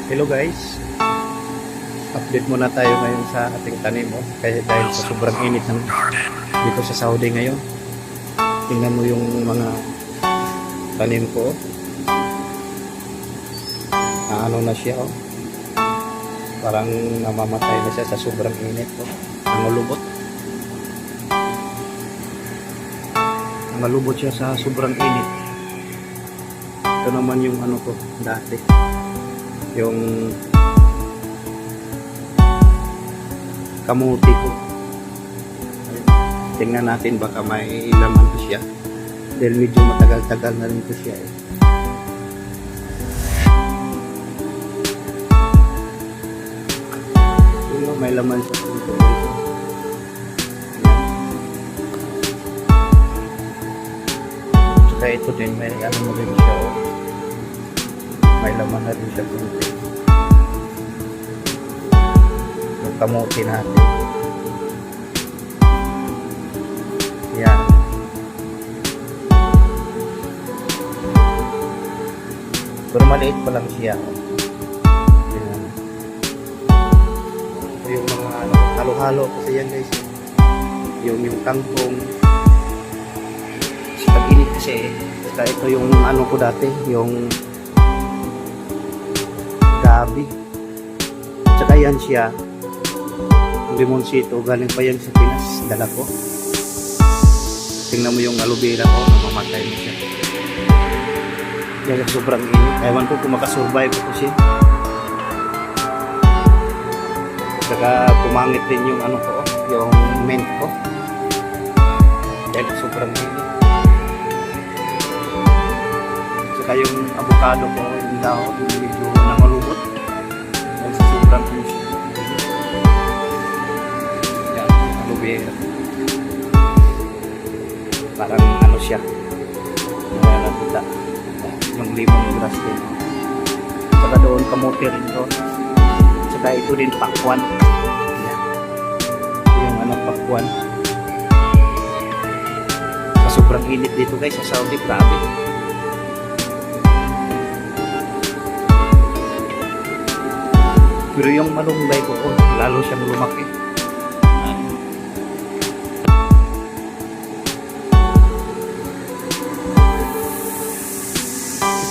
Hello guys, update muna tayo ngayon sa ating tanim kaya dahil sa sobrang init ng dito sa Saudi ngayon. Tingnan mo yung mga tanim ko. Ano na siya parang namamatay na siya sa sobrang init Malubot. Malubot siya sa sobrang init. Ito naman yung ano ko dati. Yung kamuti ko. Tingnan natin baka may laman ko siya. Dahil medyo matagal-tagal na rin ko siya May laman siya dito. Saka ito din may ano mo rin siya. May laman na rin siya dito. Yung kamuti natin. Yan. Pero maliit pa lang siya. Yung mga ano, halo-halo kasi yan guys. Yung kangkong. Sa pag-init kasi saka ito yung ano ko dati, yung gabi. Tsaka yan siya. Yung limonsito, galing pa yan sa Pinas, dala ko. Tingnan mo yung aloe vera ko, namamatay mo siya. Yan sobrang init. Ewan ko kung makasurvive ko siya. Saka pumangit din yung ano ko, yung mint ko. Dahil sobrang init. Saka yung avocado ko, yung dahon, medyo namalubot. Dahil sa sobrang init. Yan, aloe vera. Parang ano siya. Nakakita. Yung lemon grass din. Saka doon kamote rin doon. Saka ito din pakwan. Yan. Yung ano pakwan. Sa sobrang init dito guys sa Saudi, grabe. Pero yung malunggay ko, lalo siyang lumaki.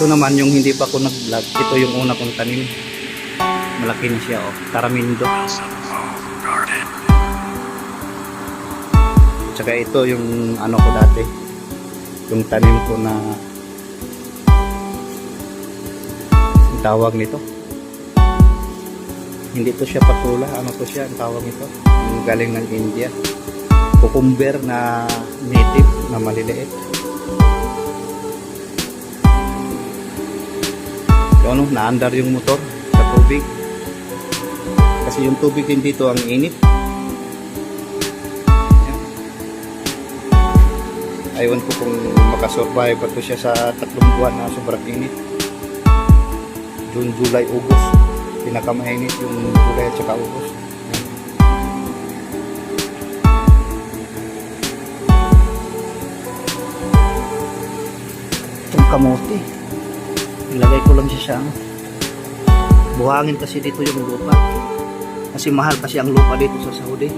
Ito naman yung hindi pa ko nag-vlog. Ito yung una kong tanim. Malaki na siya Taramindo. Tsaka ito yung ano ko dati. Yung tanim ko na ang tawag nito. Hindi to siya patula. Ano to siya? Ang tawag nito. Ang galing ng India. Cucumber na native na maliliit. Ano, naandar yung motor sa tubig kasi yung tubig din dito ang init. Aywan ko kung makasurvive pa to siya sa 3 buwan na sobrang init. June, July, August pinakamainit yung July at saka August. Itong kamote ilagay ko lang siya buhangin kasi dito yung lupa kasi mahal kasi ang lupa dito sa Saudi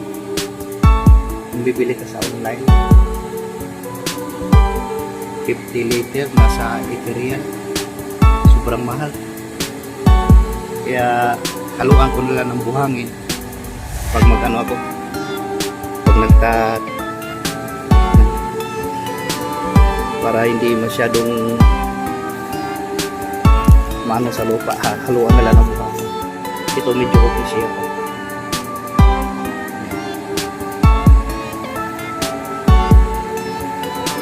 kung bibili ka sa online 50 liter nasa 80 riyal sobrang mahal kaya haluan ko nila ng buhangin pag magano ako pag para hindi masyadong mano sa lupa, haluan nila ng buhangin. Ito medyo okay siya.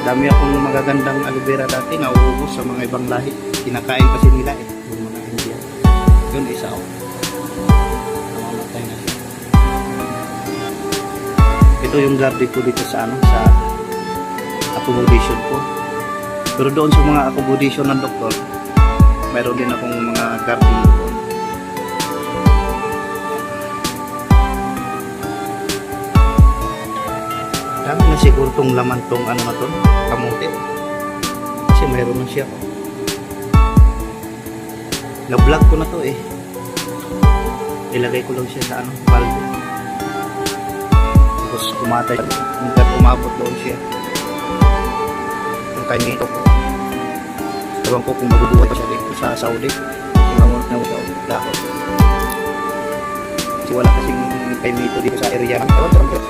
Dami akong magagandang aloe vera dati nauubos sa mga ibang lahi. Kinakain kasi nila yung mga India. Yun isa namamatay na siya. Ito yung garden ko dito sa sa accommodation ko. Pero doon sa mga accommodation ng doktor, mayroon din akong mga garden doon. Dami na siguro itong laman tong ano na to, kamote. Kasi mayroon na siya. Na-vlog ko na to Ilagay ko lang siya sa ano, balde. Tapos kumatay. Hanggang umabot doon siya. Yung kain nito ko. Ewan ko kung mabubuhay pa siya dito sa Saudi. Tingamot na siya dahon. Kasi wala kasing kain nito dito sa area. Ewan ko lang siya.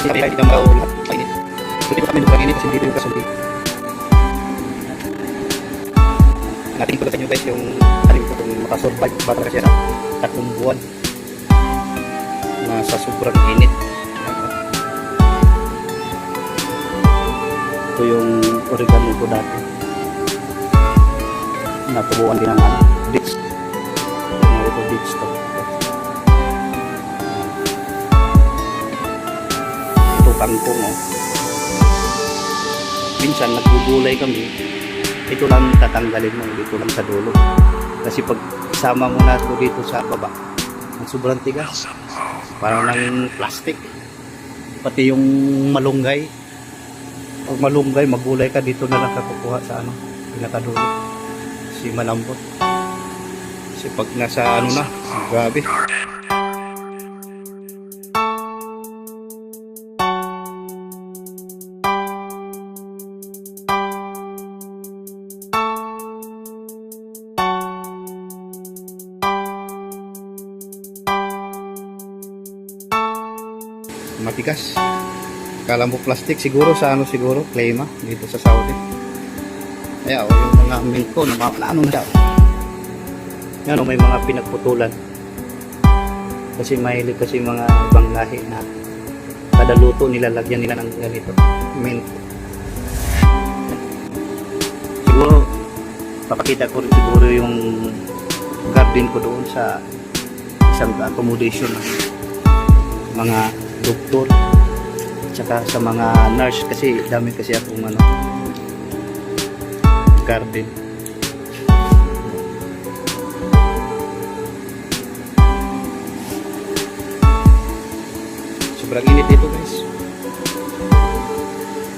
Kasi kahit kita mga lahat kainit. So dito kami nagpaginit kasi dito yung kasulti. Natin ko sa inyo guys yung aling ko kung makasurvive ba talaga siya sa 3 buwan na sa sobrang init. Ito yung oregano ko dati. Natubuan din naman. Ditch. Ito ditch to. Ito kangkong oh. Minsan nagbubulay kami. Ito lang tatanggalin mo. Dito lang sa dulo. Kasi pag isama mo na ito dito sa baba, ang sobrang tigas. Parang ng plastic. Pati yung malunggay. Pag malunggay, magulay ka, dito na lang kakukuha sa ano, pinakadulo. Kasi malambot. Kasi pag nasa ano na, grabe. Matigas. Kala mo plastic siguro sa ano siguro, klema dito sa Saudi. Kaya yung mga milk ko, ano na daw. Yan may mga pinagputulan. Kasi mahilig kasi mga ibang lahi na kada luto nilalagyan nila ng ganito, mint. Siguro papakita ko rin siguro yung garden ko doon sa isang accommodation ng mga doktor tsaka sa mga nurse kasi dami kasi akong ano garden. Sobrang init dito guys.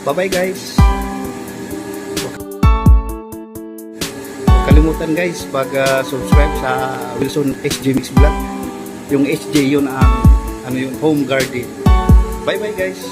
Bye bye guys. Huwag kalimutan guys pag subscribe sa Wilson HJ Mix Vlog. Yung HJ yun ang ano yung home garden. Bye bye guys.